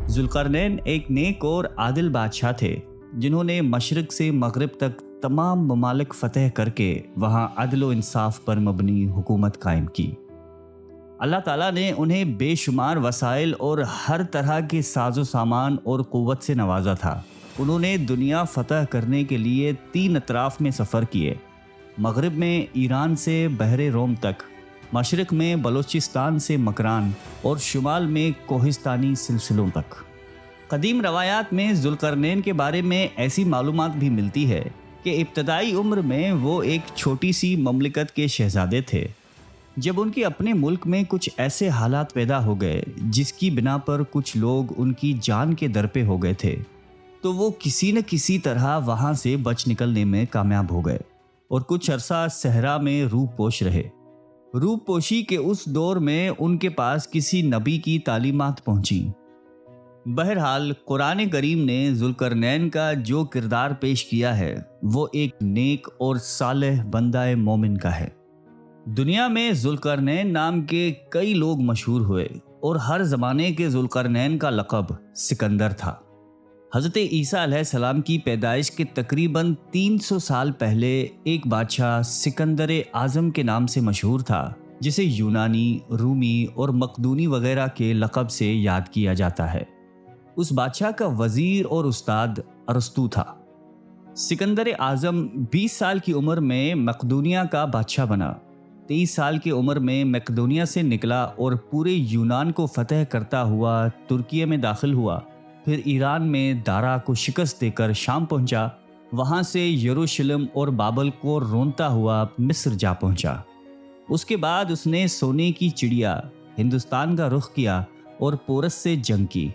ذوالقرنین ایک نیک اور عادل بادشاہ تھے جنہوں نے مشرق سے مغرب تک تمام ممالک فتح کر کے وہاں عدل و انصاف پر مبنی حکومت قائم کی۔ اللہ تعالیٰ نے انہیں بے شمار وسائل اور ہر طرح کے ساز و سامان اور قوت سے نوازا تھا۔ انہوں نے دنیا فتح کرنے کے لیے 3 اطراف میں سفر کیے، مغرب میں ایران سے بحر روم تک، مشرق میں بلوچستان سے مکران اور شمال میں کوہستانی سلسلوں تک۔ قدیم روایات میں ذوالقرنین کے بارے میں ایسی معلومات بھی ملتی ہے کہ ابتدائی عمر میں وہ ایک چھوٹی سی مملکت کے شہزادے تھے۔ جب ان کے اپنے ملک میں کچھ ایسے حالات پیدا ہو گئے جس کی بنا پر کچھ لوگ ان کی جان کے در پہ ہو گئے تھے، تو وہ کسی نہ کسی طرح وہاں سے بچ نکلنے میں کامیاب ہو گئے اور کچھ عرصہ صحرا میں روح پوش رہے۔ روح پوشی کے اس دور میں ان کے پاس کسی نبی کی تعلیمات پہنچی۔ بہرحال قرآن کریم نے ذوالقرنین کا جو کردار پیش کیا ہے وہ ایک نیک اور صالح بندہ مومن کا ہے۔ دنیا میں ذوالقرنین نام کے کئی لوگ مشہور ہوئے اور ہر زمانے کے ذوالقرنین کا لقب سکندر تھا۔ حضرت عیسیٰ علیہ السلام کی پیدائش کے تقریباً 300 سال پہلے ایک بادشاہ سکندر اعظم کے نام سے مشہور تھا، جسے یونانی، رومی اور مقدونی وغیرہ کے لقب سے یاد کیا جاتا ہے۔ اس بادشاہ کا وزیر اور استاد ارسطو تھا۔ سکندر اعظم 20 سال کی عمر میں مقدونیہ کا بادشاہ بنا۔ 23 سال کی عمر میں مقدونیہ سے نکلا اور پورے یونان کو فتح کرتا ہوا ترکیہ میں داخل ہوا، پھر ایران میں دارا کو شکست دے کر شام پہنچا، وہاں سے یروشلم اور بابل کو رونتا ہوا مصر جا پہنچا۔ اس کے بعد اس نے سونے کی چڑیا ہندوستان کا رخ کیا اور پورس سے جنگ کی۔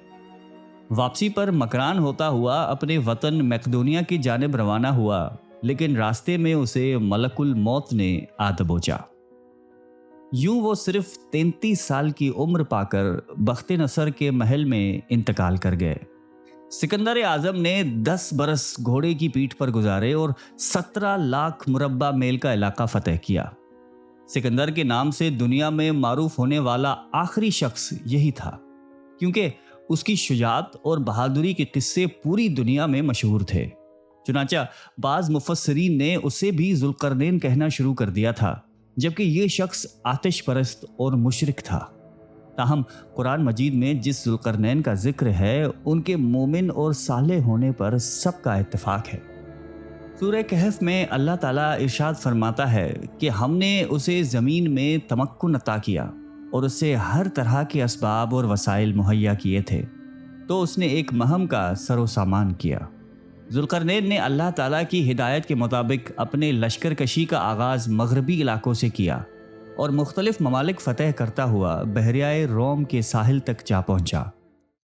واپسی پر مکران ہوتا ہوا اپنے وطن مقدونیہ کی جانب روانہ ہوا، لیکن راستے میں اسے ملک الموت نے آ دبوچا۔ یوں وہ صرف 33 سال کی عمر پا کر بخت نصر کے محل میں انتقال کر گئے۔ سکندر اعظم نے 10 برس گھوڑے کی پیٹھ پر گزارے اور 17 لاکھ مربع میل کا علاقہ فتح کیا۔ سکندر کے نام سے دنیا میں معروف ہونے والا آخری شخص یہی تھا، کیونکہ اس کی شجاعت اور بہادری کے قصے پوری دنیا میں مشہور تھے۔ چنانچہ بعض مفسرین نے اسے بھی ذوالقرنین کہنا شروع کر دیا تھا، جبکہ یہ شخص آتش پرست اور مشرک تھا۔ تاہم قرآن مجید میں جس ذوالقرنین کا ذکر ہے ان کے مومن اور صالح ہونے پر سب کا اتفاق ہے۔ سورہ کہف میں اللہ تعالیٰ ارشاد فرماتا ہے کہ ہم نے اسے زمین میں تمکن عطا کیا اور اسے ہر طرح کے اسباب اور وسائل مہیا کیے تھے، تو اس نے ایک مہم کا سر و سامان کیا۔ ذوالقرنین نے اللہ تعالیٰ کی ہدایت کے مطابق اپنے لشکر کشی کا آغاز مغربی علاقوں سے کیا اور مختلف ممالک فتح کرتا ہوا بحریہ روم کے ساحل تک جا پہنچا۔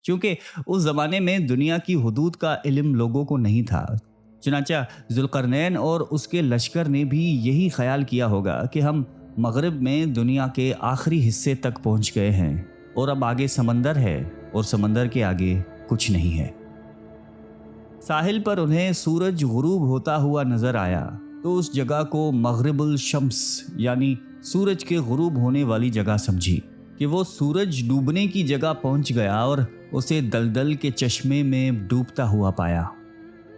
چونکہ اس زمانے میں دنیا کی حدود کا علم لوگوں کو نہیں تھا، چنانچہ ذوالقرنین اور اس کے لشکر نے بھی یہی خیال کیا ہوگا کہ ہم مغرب میں دنیا کے آخری حصے تک پہنچ گئے ہیں اور اب آگے سمندر ہے اور سمندر کے آگے کچھ نہیں ہے۔ ساحل پر انہیں سورج غروب ہوتا ہوا نظر آیا تو اس جگہ کو مغرب الشمس یعنی سورج کے غروب ہونے والی جگہ سمجھی کہ وہ سورج ڈوبنے کی جگہ پہنچ گیا اور اسے دلدل کے چشمے میں ڈوبتا ہوا پایا۔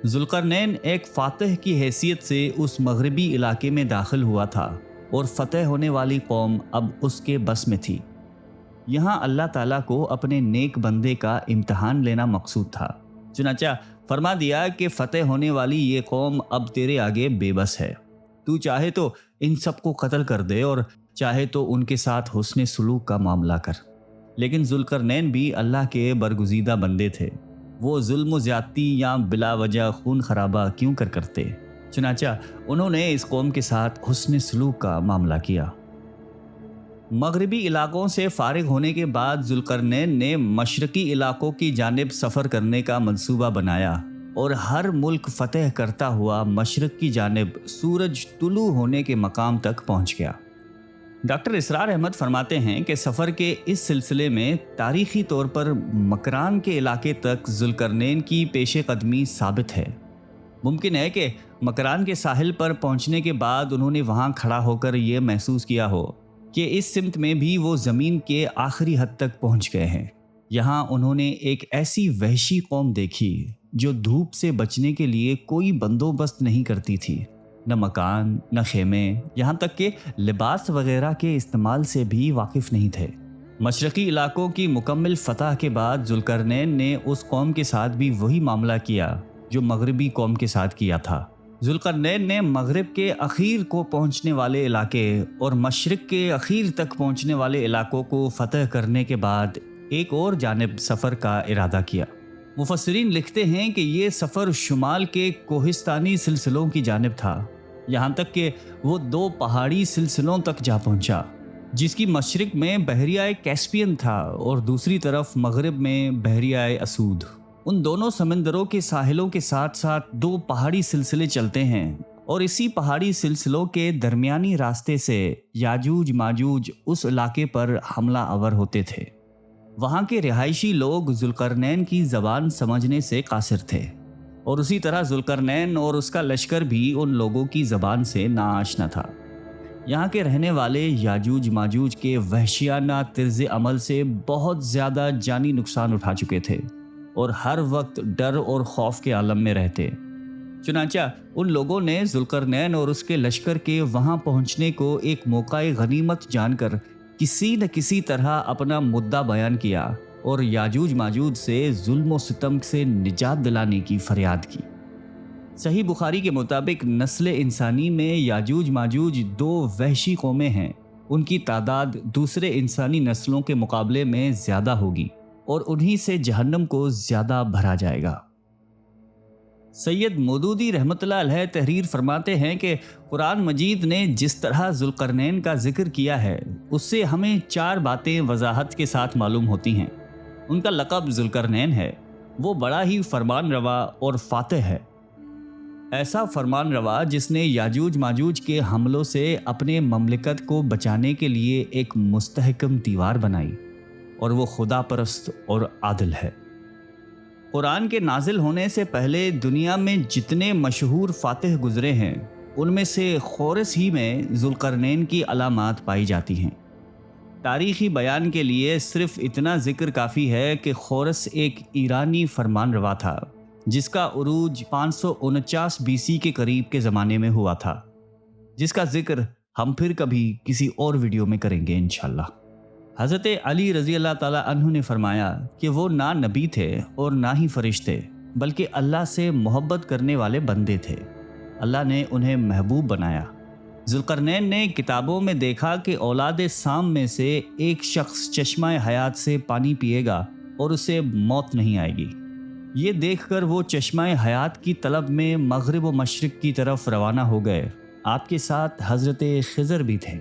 ذوالقرنین ایک فاتح کی حیثیت سے اس مغربی علاقے میں داخل ہوا تھا اور فتح ہونے والی قوم اب اس کے بس میں تھی۔ یہاں اللہ تعالیٰ کو اپنے نیک بندے کا امتحان لینا مقصود تھا، چنانچہ فرما دیا کہ فتح ہونے والی یہ قوم اب تیرے آگے بے بس ہے، تو چاہے تو ان سب کو قتل کر دے اور چاہے تو ان کے ساتھ حسن سلوک کا معاملہ کر۔ لیکن ذوالقرنین بھی اللہ کے برگزیدہ بندے تھے، وہ ظلم و زیادتی یا بلا وجہ خون خرابہ کیوں کرتے، چنانچہ انہوں نے اس قوم کے ساتھ حسن سلوک کا معاملہ کیا۔ مغربی علاقوں سے فارغ ہونے کے بعد ذوالقرنین نے مشرقی علاقوں کی جانب سفر کرنے کا منصوبہ بنایا اور ہر ملک فتح کرتا ہوا مشرق کی جانب سورج طلوع ہونے کے مقام تک پہنچ گیا۔ ڈاکٹر اسرار احمد فرماتے ہیں کہ سفر کے اس سلسلے میں تاریخی طور پر مکران کے علاقے تک ذوالقرنین کی پیش قدمی ثابت ہے۔ ممکن ہے کہ مکران کے ساحل پر پہنچنے کے بعد انہوں نے وہاں کھڑا ہو کر یہ محسوس کیا ہو کہ اس سمت میں بھی وہ زمین کے آخری حد تک پہنچ گئے ہیں، यहाँ उन्होंने एक ऐसी वहशी कौम देखी जो धूप से बचने के लिए कोई बंदोबस्त नहीं करती थी, न मकान, न खेमे, यहाँ तक कि लिबास वगैरह के इस्तेमाल से भी वाकिफ नहीं थे। मशरकी इलाकों की मुकम्मल फतह के बाद जुल्करनैन ने उस कौम के साथ भी वही मामला किया जो मगरबी कौम के साथ किया था। जुल्करनैन ने मगरिब के अखीर को पहुंचने वाले इलाके और मशरिक के अखीर तक पहुंचने वाले इलाकों को फतह करने के बाद एक और जानिब सफ़र का इरादा किया। मुफस्सिरीन लिखते हैं कि ये सफ़र शुमाल के कोहिस्तानी सिलसिलों की जानिब था, यहाँ तक कि वो 2 पहाड़ी सिलसिलों तक जा पहुंचा, जिसकी मशरिक में बहरिया कैस्पियन था और दूसरी तरफ मगरिब में बहरिया असूद। उन दोनों समंदरों के साहिलों के साथ साथ 2 पहाड़ी सिलसिले चलते हैं और इसी पहाड़ी सिलसिलों के दरमियानी रास्ते से याजूज माजूज उस इलाके पर हमला आवर होते थे। वहाँ के रिहायशी लोग जुल्करनैन की ज़बान समझने से कासिर थे और उसी तरह जुल्करनैन और उसका लश्कर भी उन लोगों की ज़बान से नाआशना था। यहाँ के रहने वाले याजूज माजूज के वहशियाना तर्ज़ अमल से बहुत ज़्यादा जानी नुकसान उठा चुके थे और हर वक्त डर और खौफ के आलम में रहते। चुनांचा उन लोगों ने जुल्करनैन और उसके लश्कर के वहाँ पहुँचने को एक मौका-ए गनीमत जानकर किसी न किसी तरह अपना मुद्दा बयान किया और याजूज माजूज से जुल्म व सितम से निजात दिलाने की फरियाद की। सही बुखारी के मुताबिक नस्ल इंसानी में याजूज माजूज 2 वहशी कौमें हैं। उनकी तादाद दूसरे इंसानी नस्लों के मुकाबले में ज़्यादा होगी और उन्हीं से जहन्नम को ज़्यादा भरा जाएगा। सैयद मौदूदी रहमतुल्लाह अलैह तहरीर फरमाते हैं कि कुरान मजीद ने जिस तरह जुल्करनैन का जिक्र किया है उससे हमें 4 बातें वजाहत के साथ मालूम होती हैं। उनका लक़ब जुल्करनैन है, वो बड़ा ही फरमान रवा और फातह है, ऐसा फरमान रवा जिसने याजूज माजूज के हमलों से अपने ममलिकत को बचाने के लिए एक मुस्तहकम दीवार बनाई और वो खुदा परस्त और आदिल है। कुरान के नाजिल होने से पहले दुनिया में जितने मशहूर फातिह गुजरे हैं उनमें से खोरस ही में जुल्करनैन की अलामात पाई जाती हैं। तारीख़ी बयान के लिए सिर्फ इतना ज़िक्र काफ़ी है कि खोरस एक ईरानी फरमान रवा था जिसका उरूज 549 BC के करीब के ज़माने में हुआ था, जिसका ज़िक्र हम फिर कभी किसी और वीडियो में करेंगे इंशाअल्लाह। हज़रत अली रज़ी अल्लाह ताला अन्हु ने फरमाया कि वो ना नबी थे और ना ही फरिश्ते, बल्कि अल्लाह से मोहब्बत करने वाले बंदे थे। अल्लाह ने उन्हें महबूब बनाया। जुल्करनैन ने किताबों में देखा कि औलाद साम में से एक शख्स चश्मा हयात से पानी पिएगा और उसे मौत नहीं आएगी। ये देखकर वो चश्मा हयात की तलब में मगरिब व मशरिक की तरफ रवाना हो गए। आपके साथ हज़रत खिज़र भी थे।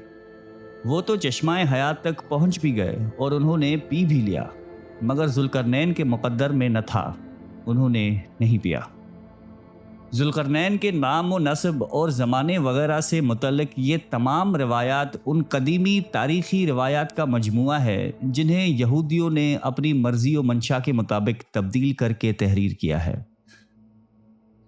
वो तो चश्मा हयात तक पहुंच भी गए और उन्होंने पी भी लिया, मगर जुल्करनैन के मुक़द्दर में न था, उन्होंने नहीं पिया। जुल्करनैन के नाम व नस्ब और ज़माने वगैरह से मुतल्लिक़ ये तमाम रिवायात उन कदीमी तारीख़ी रिवायात का मजमुआ है जिन्हें यहूदियों ने अपनी मर्ज़ी व मंशा के मुताबिक तब्दील करके तहरीर किया है।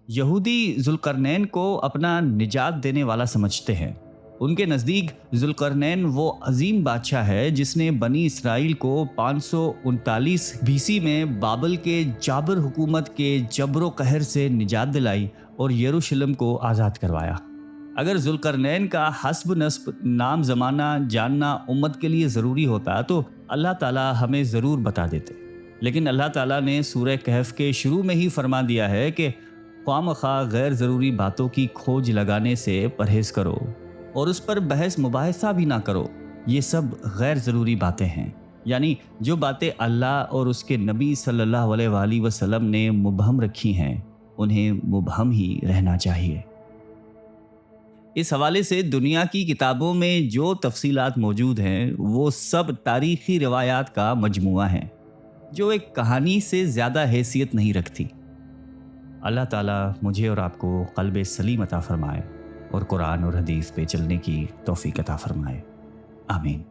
यहूदी जुल्करनैन को अपना निजात देने वाला समझते हैं। उनके नज़दीक जुल्करनैन वो अजीम बादशाह है जिसने बनी इसराइल को 539 BC में बाबल के जाबर हुकूमत के जबरो कहर से निजात दिलाई और यरूशलेम को आज़ाद करवाया। अगर जुल्करनैन का हस्ब नस्ब नाम ज़माना जानना उम्मत के लिए ज़रूरी होता तो अल्लाह ताला हमें ज़रूर बता देते, लेकिन अल्लाह ताला ने सूरह कहफ के शुरू में ही फरमा दिया है कि ख्वामखा गैर ज़रूरी बातों की खोज लगाने से परहेज़ करो और उस पर बहस मुबाहिसा भी ना करो। ये सब गैर ज़रूरी बातें हैं, यानी जो बातें अल्लाह और उसके नबी सल्लल्लाहु अलैहि वसल्लम ने मुबहम रखी हैं उन्हें मुबहम ही रहना चाहिए। इस हवाले से दुनिया की किताबों में जो तफसीलात मौजूद हैं वो सब तारीख़ी रिवायात का मजमुआ है जो एक कहानी से ज़्यादा हैसियत नहीं रखती। अल्लाह ताला मुझे और आपको क़ल्ब सलीम अता फ़रमाए और कुरान और हदीस पे चलने की तौफ़ीक़ अता फ़रमाए। आमीन।